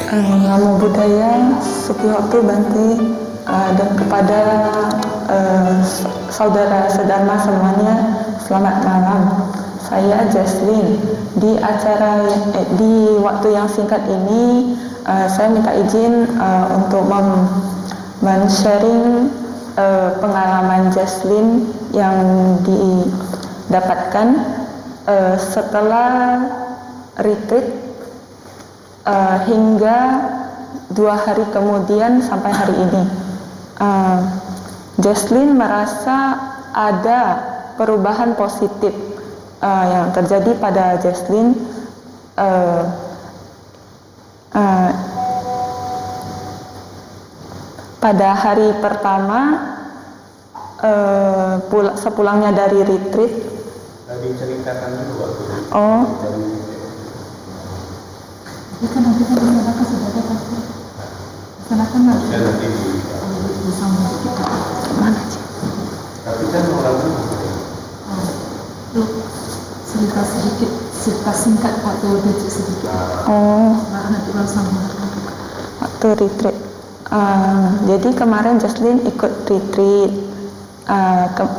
Namo Buddhaya, Sukihotu Bante, dan kepada saudara sedharma semuanya, selamat malam. Saya Jaslyn. Di waktu yang singkat ini, saya minta izin untuk men-sharing pengalaman Jaslyn yang didapatkan setelah retreat hingga 2 hari kemudian sampai hari ini. Jaslyn merasa ada perubahan positif yang terjadi pada Jaslyn pada hari pertama sepulangnya dari retreat. Tadi ceritakan dulu waktu itu nanti kan dinyatakan sebagai pasti laksanakan nanti bersama kita Mana sih? tapi kan orang cerita singkat waktu retreat sedikit nanti bersama waktu retreat. Jadi kemarin Jaslyn ikut retreat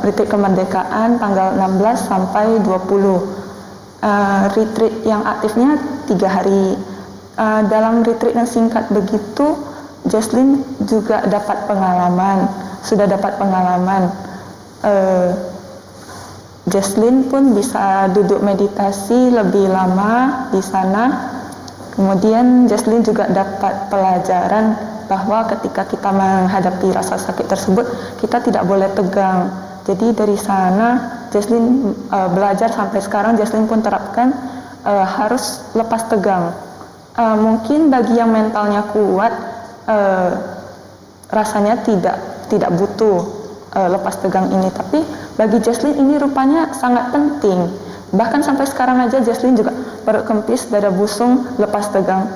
retreat kemerdekaan tanggal 16 sampai 20. Retreat yang aktifnya 3 hari. Dalam retreat yang singkat begitu, Jaslyn juga sudah dapat pengalaman. Jaslyn pun bisa duduk meditasi lebih lama di sana. Kemudian Jaslyn juga dapat pelajaran bahwa ketika kita menghadapi rasa sakit tersebut, kita tidak boleh tegang. Jadi dari sana Jaslyn belajar sampai sekarang. Jaslyn pun terapkan harus lepas tegang. Mungkin bagi yang mentalnya kuat, rasanya tidak butuh lepas tegang ini. Tapi bagi Jaslyn ini rupanya sangat penting. Bahkan sampai sekarang aja Jaslyn juga perut kempis, dada busung, lepas tegang.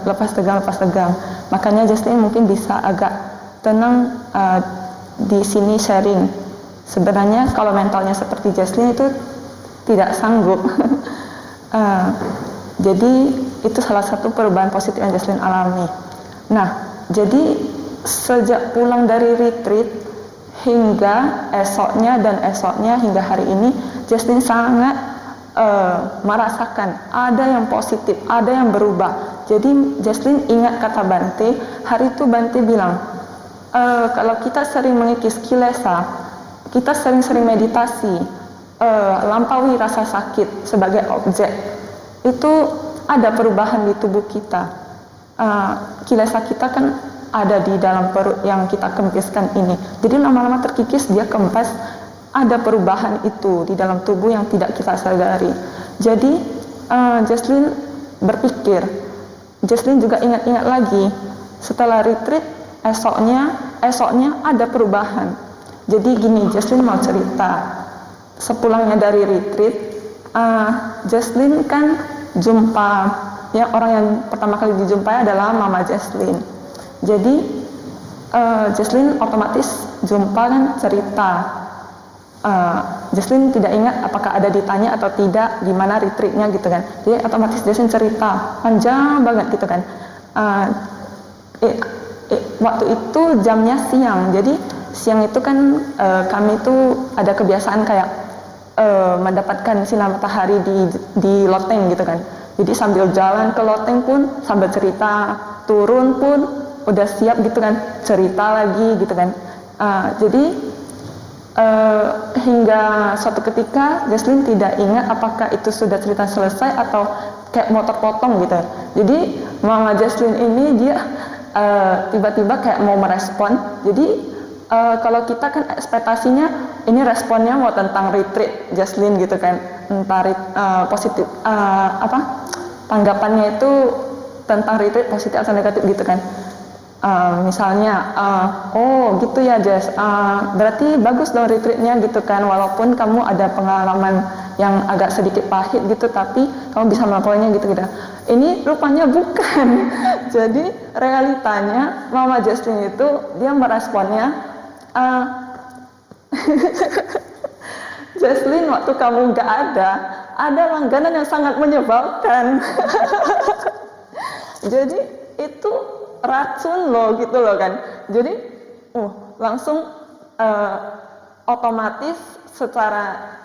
Makanya Jaslyn mungkin bisa agak tenang di sini sharing. Sebenarnya kalau mentalnya seperti Jaslyn itu tidak sanggup. Jadi itu salah satu perubahan positif yang Jaslyn alami. Nah, jadi sejak pulang dari retreat hingga esoknya hingga hari ini, Jaslyn sangat merasakan ada yang positif, ada yang berubah. Jadi Jaslyn ingat kata Bante, hari itu Bante bilang, kalau kita sering mengikis kilesa, kita sering-sering meditasi, lampaui rasa sakit sebagai objek, itu ada perubahan di tubuh kita. Kilesa kita kan ada di dalam perut yang kita kempiskan ini. Jadi lama-lama terkikis, dia kempes, ada perubahan itu di dalam tubuh yang tidak kita sadari. Jadi Jaslyn berpikir, Jaslyn juga ingat-ingat lagi, setelah retreat esoknya ada perubahan. Jadi gini, Jaslyn mau cerita. Sepulangnya dari retreat, Jaslyn kan jumpa, ya, orang yang pertama kali dijumpai adalah Mama Jaslyn. Jadi Jaslyn otomatis jumpa dan cerita. Jaslyn tidak ingat apakah ada ditanya atau tidak gimana retreatnya gitu kan. Jadi otomatis Jaslyn cerita panjang banget gitu kan. Waktu itu jamnya siang. Jadi siang itu kan kami tuh ada kebiasaan kayak mendapatkan sinar matahari di loteng gitu kan. Jadi sambil jalan ke loteng pun sambil cerita, turun pun udah siap gitu kan, cerita lagi gitu kan. Jadi hingga suatu ketika Jaslyn tidak ingat apakah itu sudah cerita selesai atau kayak mau terpotong gitu. Jadi Mama Jaslyn ini dia tiba-tiba kayak mau merespon. Jadi kalau kita kan ekspektasinya ini responnya mau tentang retreat Jaslyn gitu kan, entah positif tanggapannya itu tentang retreat positif atau negatif gitu kan. Misalnya oh gitu ya Jas, berarti bagus dong retreatnya gitu kan, walaupun kamu ada pengalaman yang agak sedikit pahit gitu, tapi kamu bisa melampauinya gitu. Ini rupanya bukan. Jadi realitanya Mama Jaslyn itu dia meresponnya, Jaslyn, waktu kamu nggak ada langganan yang sangat menyebalkan. Jadi itu racun loh gitu loh kan. Jadi langsung otomatis secara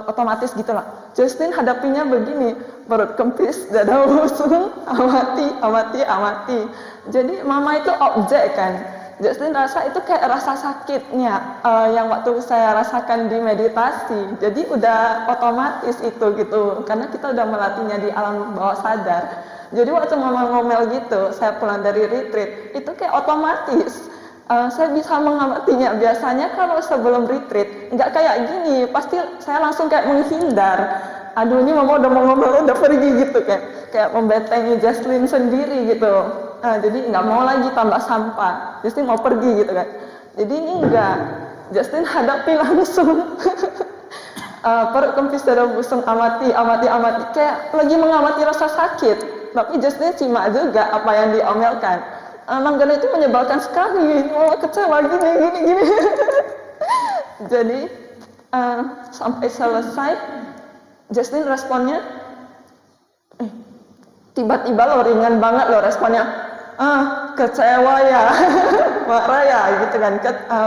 otomatis gitu lah. Justin hadapinya begini, perut kempis, dada busung, amati. Jadi mama itu objek kan. Justin rasa itu kayak rasa sakitnya yang waktu saya rasakan di meditasi. Jadi udah otomatis itu gitu, karena kita udah melatihnya di alam bawah sadar. Jadi waktu mama ngomel gitu, saya pulang dari retreat, itu kayak otomatis. Saya bisa mengamatinya. Biasanya kalau sebelum retreat nggak kayak gini, pasti saya langsung kayak menghindar. Aduh, ini mama udah mau ngomel, udah pergi gitu kan, kayak membentengi Jaslyn sendiri gitu. Jadi nggak mau lagi tambah sampah, Jaslyn mau pergi gitu kan. Jadi ini enggak, Jaslyn hadapi langsung. Perut kempis, dada busung, amati, kayak lagi mengamati rasa sakit. Tapi Jaslyn simak juga apa yang diomelkan. Manggala itu menyebalkan sekali, mama kecewa gini. Jadi sampai selesai, Jaslyn responnya tiba-tiba loh, ringan banget loh responnya. Kecewa ya, marah ya gitu kan,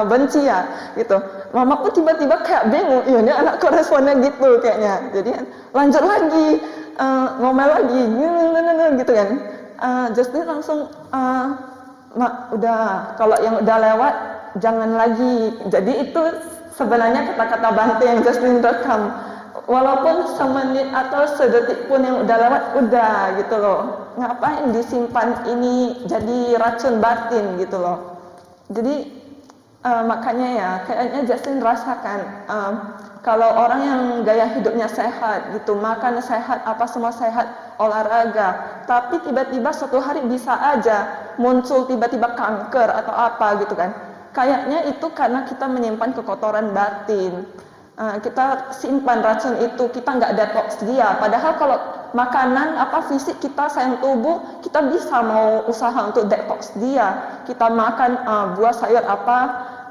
benci ya gitu. Mama pun tiba-tiba kayak bingung, ini anakku responnya gitu kayaknya. Jadi lanjut lagi, ngomel lagi, gitu kan. Jaslyn langsung Mak, udah, kalau yang udah lewat jangan lagi. Jadi itu sebenarnya kata-kata Bante yang Jaslyn rekam. Walaupun semenit atau sedetik pun yang udah lewat, udah gitu loh. Ngapain disimpan ini jadi racun batin gitu loh. Jadi makanya ya, kayaknya Jaslyn rasakan kalau orang yang gaya hidupnya sehat gitu, makan sehat, apa semua sehat, olahraga, tapi tiba-tiba suatu hari bisa aja muncul tiba-tiba kanker atau apa gitu kan. Kayaknya itu karena kita menyimpan kekotoran batin. Kita simpan racun itu, kita nggak detox dia. Padahal kalau makanan fisik kita, sayang tubuh, kita bisa mau usaha untuk detox dia. Kita makan buah sayur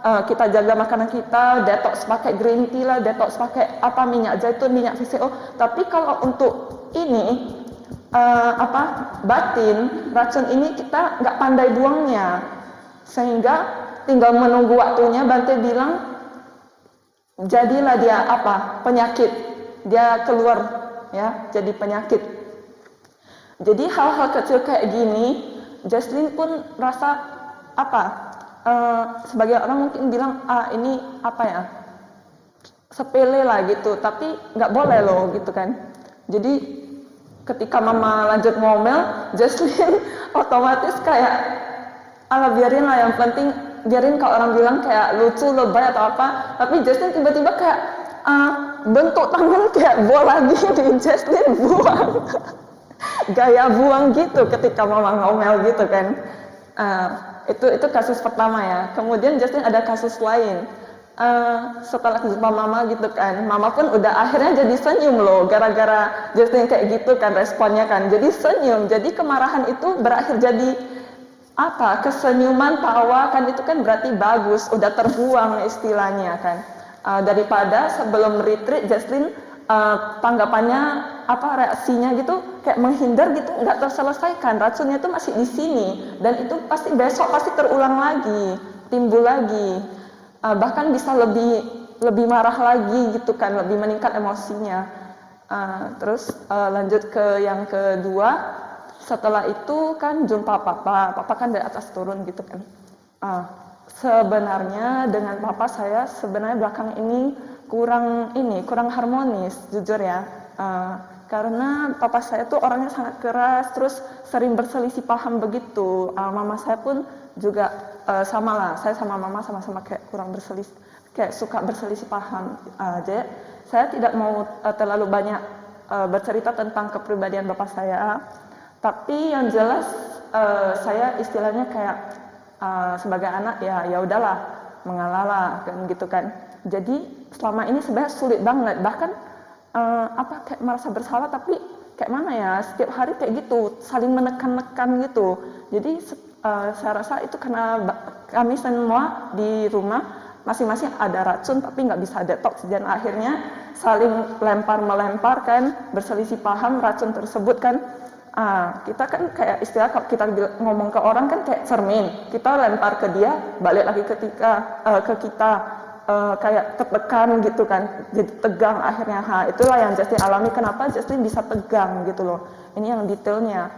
kita jaga makanan kita, detox pakai green tea lah, detox pakai minyak zaitun, minyak VCO. Tapi kalau untuk ini batin, racun ini kita nggak pandai buangnya, sehingga tinggal menunggu waktunya. Bante bilang jadilah dia penyakit, dia keluar ya jadi penyakit. Jadi hal-hal kecil kayak gini, Jaslyn pun rasa sebagai orang mungkin bilang ini sepele lah gitu, tapi nggak boleh loh gitu kan. Jadi ketika mama lanjut ngomel, Jaslyn otomatis kayak biarin lah, yang penting biarin kalau orang bilang kayak lucu, lebay atau apa, tapi Jaslyn tiba-tiba kayak bentuk tangan kayak bola gini, Jaslyn buang. Gaya buang gitu ketika mama ngomel gitu kan. Itu kasus pertama ya. Kemudian Jaslyn ada kasus lain. Setelah jumpa mama gitu kan, mama pun udah akhirnya jadi senyum loh, gara-gara Jaslyn kayak gitu kan responnya kan, jadi senyum. Jadi kemarahan itu berakhir jadi kesenyuman, tawa kan, itu kan berarti bagus, udah terbuang istilahnya kan. Daripada sebelum retreat Jaslyn tanggapannya reaksinya gitu kayak menghindar gitu, nggak terselesaikan, racunnya itu masih di sini, dan itu pasti besok pasti terulang lagi, timbul lagi, bahkan bisa lebih marah lagi gitu kan, lebih meningkat emosinya. Terus lanjut ke yang kedua, setelah itu kan jumpa papa kan dari atas turun gitu kan. Sebenarnya dengan papa saya sebenarnya belakang ini kurang harmonis jujur ya, karena papa saya tuh orangnya sangat keras, terus sering berselisih paham begitu. Mama saya pun juga sama lah, saya sama mama sama-sama kayak suka berselisih paham. Jadi saya tidak mau terlalu banyak bercerita tentang kepribadian bapak saya, tapi yang jelas saya istilahnya kayak sebagai anak ya udahlah, mengalah lah kan gitu kan. Jadi selama ini sebenarnya sulit banget, bahkan kayak merasa bersalah, tapi kayak mana ya, setiap hari kayak gitu, saling menekan-nekan gitu. Jadi saya rasa itu karena kami semua di rumah masing-masing ada racun tapi nggak bisa detox, dan akhirnya saling lempar-melempar kan, berselisih paham racun tersebut kan. Kita kan kayak istilah kalau kita ngomong ke orang kan kayak cermin, kita lempar ke dia, balik lagi ke kita, kayak tertekan gitu kan, jadi tegang akhirnya. Itulah yang Justin alami, kenapa Justin bisa tegang gitu loh. Ini yang detailnya.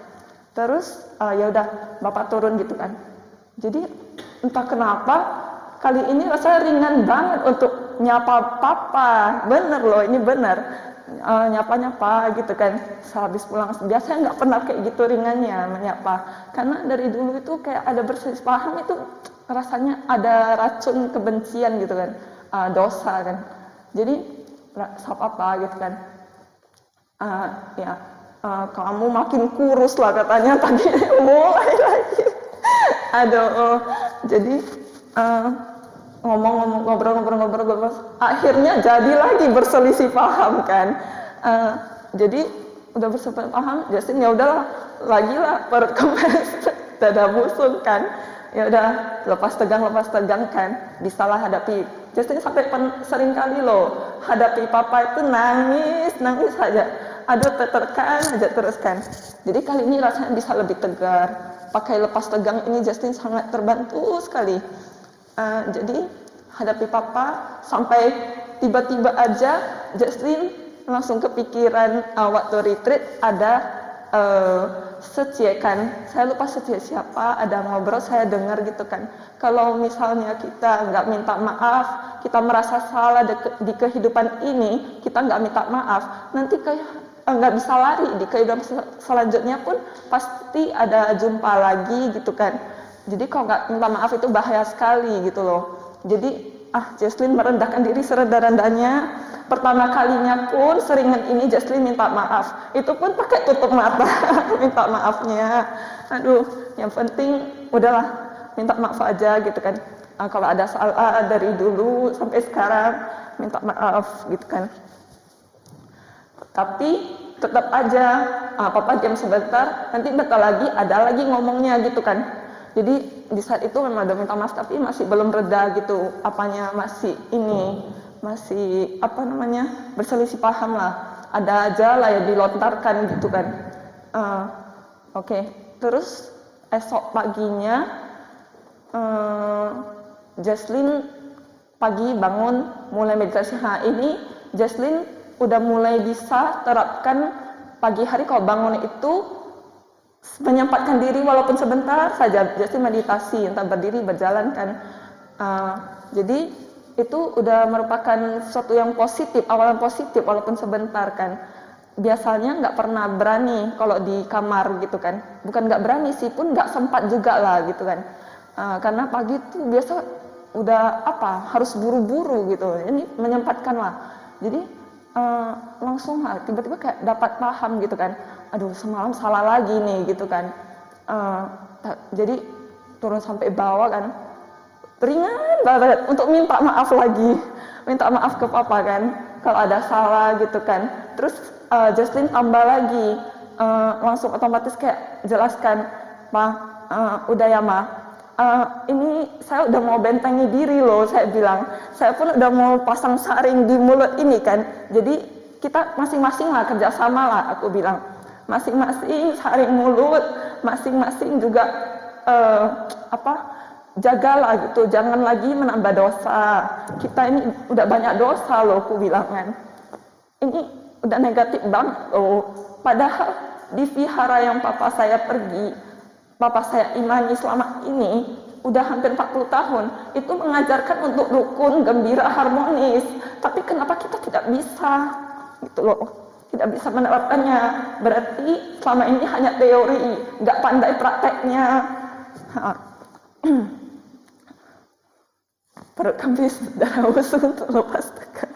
Terus ya udah Bapak turun gitu kan. Jadi entah kenapa kali ini rasanya ringan banget untuk nyapa Papa. Bener loh, ini bener. Nyapa-nyapa gitu kan. Sehabis pulang, biasanya nggak pernah kayak gitu ringannya menyapa. Karena dari dulu itu kayak ada berselisih paham itu rasanya ada racun kebencian gitu kan. Dosa kan. Jadi sapa apa gitu kan. Kamu makin kurus lah katanya tadi. Mulai lagi. Aduh, jadi ngobrol, akhirnya jadi lagi berselisih paham kan. Jadi udah berselisih paham, Justin ya udahlah, lagi lah perut kempes, dada busuk kan. Ya udah, lepas tegang kan, bisalah hadapi. Justin sampai sering kali loh hadapi Papa itu nangis saja. Aduh, tertekan aja terus kan. Jadi kali ini rasanya bisa lebih tegar. Pakai lepas tegang ini Justin sangat terbantu sekali. Jadi hadapi Papa sampai tiba-tiba aja Justin langsung kepikiran waktu retreat ada Setie kan, saya lupa Setie siapa, ada ngobrol saya dengar gitu kan, kalau misalnya kita nggak minta maaf, kita merasa salah di kehidupan ini, kita nggak minta maaf, nanti kayak nggak bisa lari di kehidupan selanjutnya pun pasti ada jumpa lagi gitu kan. Jadi kalau nggak minta maaf itu bahaya sekali gitu loh. Jadi Jesslyn merendahkan diri serendah-rendahnya. Pertama kalinya pun seringan ini Jesslyn minta maaf. Itu pun pakai tutup mata minta maafnya. Aduh, yang penting udahlah minta maaf aja gitu kan. Kalau ada salah dari dulu sampai sekarang minta maaf gitu kan. Tapi tetap aja Papa diam sebentar, nanti bentar lagi ada lagi ngomongnya gitu kan. Jadi di saat itu memang udah minta maaf tapi masih belum reda gitu, apanya masih berselisih paham lah, ada aja lah yang dilontarkan gitu kan. Oke. Terus esok paginya Jesslyn pagi bangun mulai meditasi. Ini Jesslyn udah mulai bisa terapkan pagi hari kalau bangun itu menyempatkan diri walaupun sebentar saja, jadi meditasi, entah berdiri, berjalan kan. Jadi itu udah merupakan sesuatu yang positif, awalan positif walaupun sebentar kan. Biasanya nggak pernah berani kalau di kamar gitu kan. Bukan nggak berani sih, pun nggak sempat juga lah gitu kan. Karena pagi itu biasa udah harus buru-buru gitu. Ini menyempatkan lah. Jadi langsung tiba-tiba kayak dapat paham gitu kan, aduh semalam salah lagi nih gitu kan. Jadi turun sampai bawah kan, ringan banget untuk minta maaf lagi, minta maaf ke Papa kan kalau ada salah gitu kan. Terus Jesslyn tambah lagi, langsung otomatis kayak jelaskan, udah ya Ma, ini saya udah mau bentengi diri loh, saya bilang. Saya pun udah mau pasang saring di mulut ini kan. Jadi kita masing-masing lah kerjasama lah, aku bilang. Masing-masing saring mulut, masing-masing juga jagalah gitu, jangan lagi menambah dosa. Kita ini udah banyak dosa loh, aku bilang kan. Ini udah negatif banget loh. Padahal di vihara yang Papa saya pergi, Papa saya imani selama ini udah hampir 40 tahun, itu mengajarkan untuk rukun, gembira, harmonis. Tapi kenapa kita tidak bisa gitu loh, tidak bisa menerapkannya? Berarti selama ini hanya teori, nggak pandai prakteknya. Perut kempis, darah busuk untuk lepas tegang.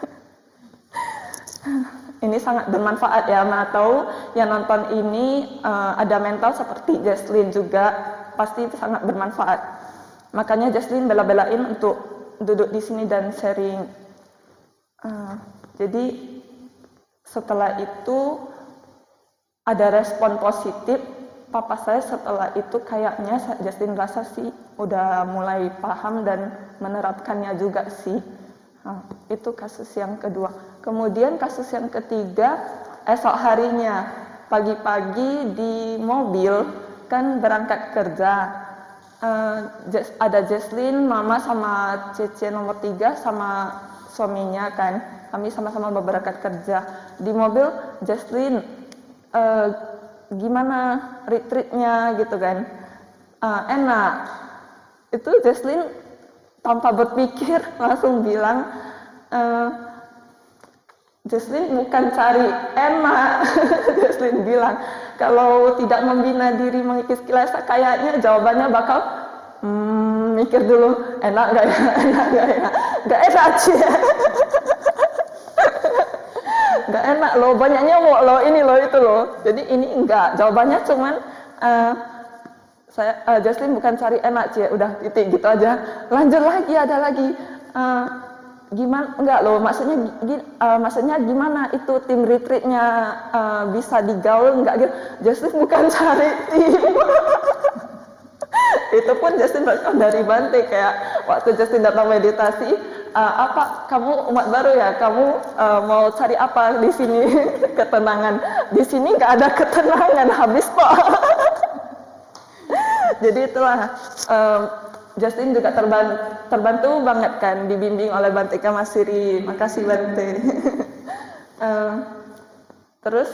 Ini sangat bermanfaat ya, mana tahu yang nonton ini ada mental seperti Jesslyn juga, pasti itu sangat bermanfaat. Makanya Jesslyn bela-belain untuk duduk di sini dan sharing. Jadi setelah itu ada respon positif. Papa saya setelah itu kayaknya Jesslyn rasa sih udah mulai paham dan menerapkannya juga sih. Itu kasus yang kedua. Kemudian kasus yang ketiga, esok harinya pagi-pagi di mobil kan berangkat kerja. Ada Jesslyn, Mama sama Cece nomor 3 sama suaminya kan. Kami sama-sama berangkat kerja. Di mobil Jesslyn, gimana retreatnya gitu kan? Enak. Itu Jesslyn tanpa berpikir langsung bilang, Jesslyn bukan cari enak. Jesslyn bilang, kalau tidak membina diri mengikis kilas, kayaknya jawabannya bakal mikir dulu, enak gak ya, enak gak ya, gak enak sih. Gak enak loh, banyak nyamuk loh, ini loh, itu loh. Jadi ini enggak, jawabannya cuman Jesslyn bukan cari enak sih, udah titik gitu aja. Lanjut lagi, ada lagi. Gimana enggak loh, maksudnya gimana itu tim retreatnya bisa digaul enggak gitu. Jesslyn bukan cari tim. Itu pun Jesslyn dari Bante, kayak waktu Jesslyn datang meditasi, apa kamu umat baru ya, kamu mau cari apa di sini? Ketenangan. Di sini nggak ada ketenangan, habis kok. Jadi itulah, Jesslyn juga terbantu banget kan, dibimbing oleh Bante Kamasiri. Makasih Bante. Terus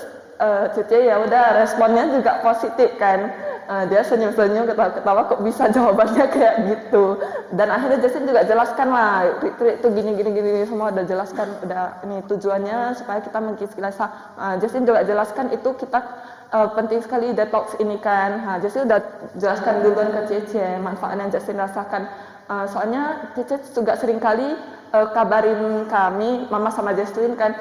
Cece ya udah, responnya juga positif kan. Dia senyum-senyum, ketawa-ketawa, kok bisa jawabannya kayak gitu. Dan akhirnya Jesslyn juga jelaskan lah, retreat itu gini semua udah jelaskan, udah ini tujuannya supaya kita mengikis kilasa. Jesslyn juga jelaskan itu kita penting sekali detox ini kan. Jesslyn udah jelaskan duluan ke Cece manfaat yang Jesslyn rasakan. Soalnya Cece juga sering kali kabarin kami, Mama sama Jesslyn kan,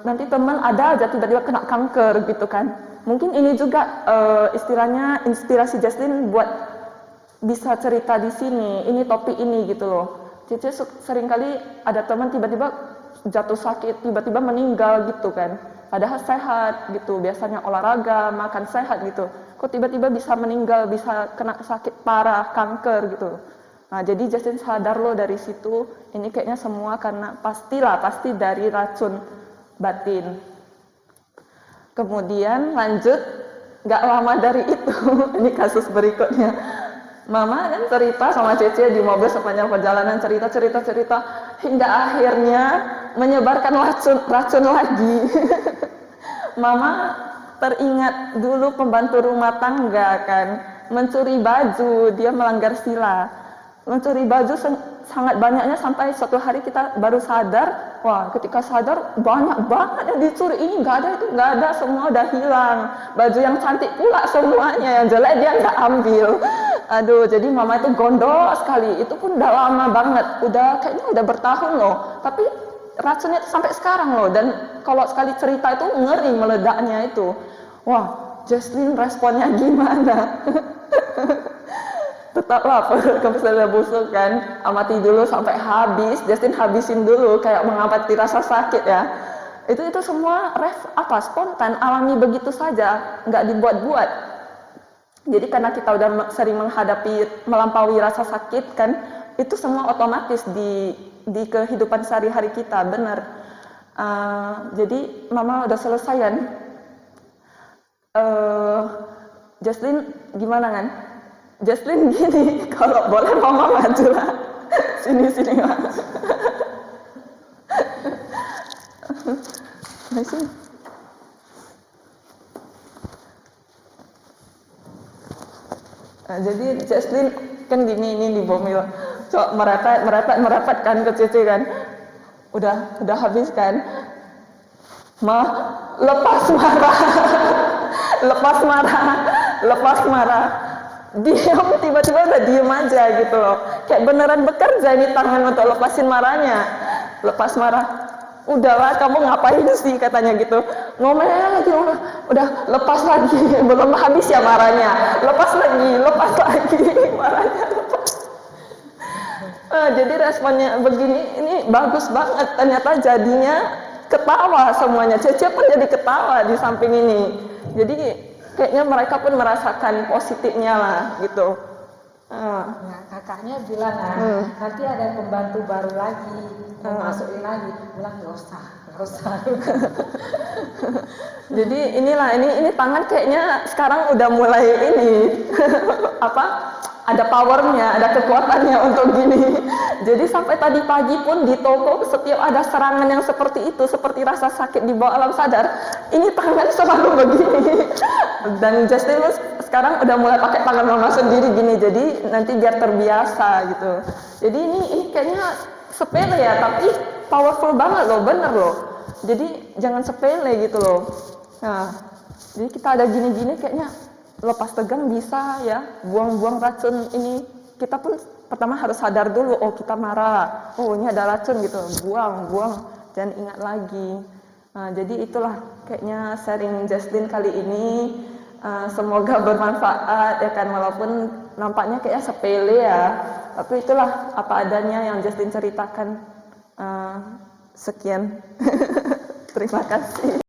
nanti teman ada aja tiba-tiba kena kanker gitu kan. Mungkin ini juga istilahnya inspirasi Jesslyn buat bisa cerita di sini, ini topik ini gitu loh. Cece sering kali ada teman tiba-tiba jatuh sakit, tiba-tiba meninggal gitu kan. Padahal sehat gitu, biasanya olahraga, makan sehat gitu. Kok tiba-tiba bisa meninggal, bisa kena sakit parah, kanker gitu. Nah, jadi Jesslyn sadar loh dari situ, ini kayaknya semua karena pasti dari racun batin. Kemudian lanjut, gak lama dari itu, ini kasus berikutnya. Mama kan cerita sama Cece di mobil sepanjang perjalanan, cerita, hingga akhirnya menyebarkan racun lagi. Mama teringat dulu pembantu rumah tangga kan, mencuri baju, dia melanggar sila. Mencuri baju sangat banyaknya sampai suatu hari kita baru sadar, wah ketika sadar banyak banget yang dicuri, ini nggak ada, itu nggak ada, semua udah hilang. Baju yang cantik pula semuanya, yang jelek dia nggak ambil. Aduh, jadi Mama itu gondok sekali, itu pun udah lama banget, kayaknya udah bertahun loh, tapi racunnya itu sampai sekarang loh. Dan kalau sekali cerita itu ngeri meledaknya itu. Wah, Jesslyn responnya gimana? Tetaplah perut sudah busuk kan, amati dulu sampai habis. Jesslyn habisin dulu kayak mengobati rasa sakit ya. Itu semua spontan, alami begitu saja, nggak dibuat-buat. Jadi karena kita udah sering melampaui rasa sakit kan, itu semua otomatis di kehidupan sehari-hari kita, benar. Jadi Mama udah selesai kan. Jesslyn gimana kan? Jesslyn gini, kalau boleh Mama maju lah. Sini Mama. Sini. Nah, jadi Jesslyn kan gini, ini di Bomil. Coba merepet kan ke Cece kan. Udah habis kan. Lepas marah. Diam, tiba-tiba udah diem aja gitu loh. Kayak beneran bekerja ini tangan untuk lepasin marahnya. Lepas marah. Udahlah, kamu ngapain sih, katanya gitu. Ngomel lagi, udah lepas lagi. Belum habis ya marahnya. Lepas lagi marahnya. Jadi responnya begini, ini bagus banget. Ternyata jadinya ketawa semuanya. Cece pun jadi ketawa di samping ini. Jadi kayaknya mereka pun merasakan positifnya lah gitu. Nah, kakaknya bilang nanti ada pembantu baru lagi, mau masukin lagi. Bilang nggak usah. Jadi ini tangan kayaknya sekarang udah mulai ini apa? Ada powernya, ada kekuatannya untuk gini. Jadi sampai tadi pagi pun di toko setiap ada serangan yang seperti itu, seperti rasa sakit di bawah alam sadar, ini tangan selalu begini. Dan Justin sekarang udah mulai pakai tangan mama sendiri gini, jadi nanti biar terbiasa gitu. Jadi ini kayaknya sepele ya, tapi powerful banget loh, bener loh. Jadi jangan sepele gitu loh. Nah, jadi kita ada gini-gini kayaknya lepas tegang bisa ya, buang-buang racun ini. Kita pun pertama harus sadar dulu, oh kita marah, oh ini ada racun gitu, buang, jangan ingat lagi. Nah, jadi itulah kayaknya sharing Jaslyn kali ini. Semoga bermanfaat ya kan, walaupun nampaknya kayaknya sepele ya, tapi itulah apa adanya yang Jaslyn ceritakan. Sekian. Terima kasih.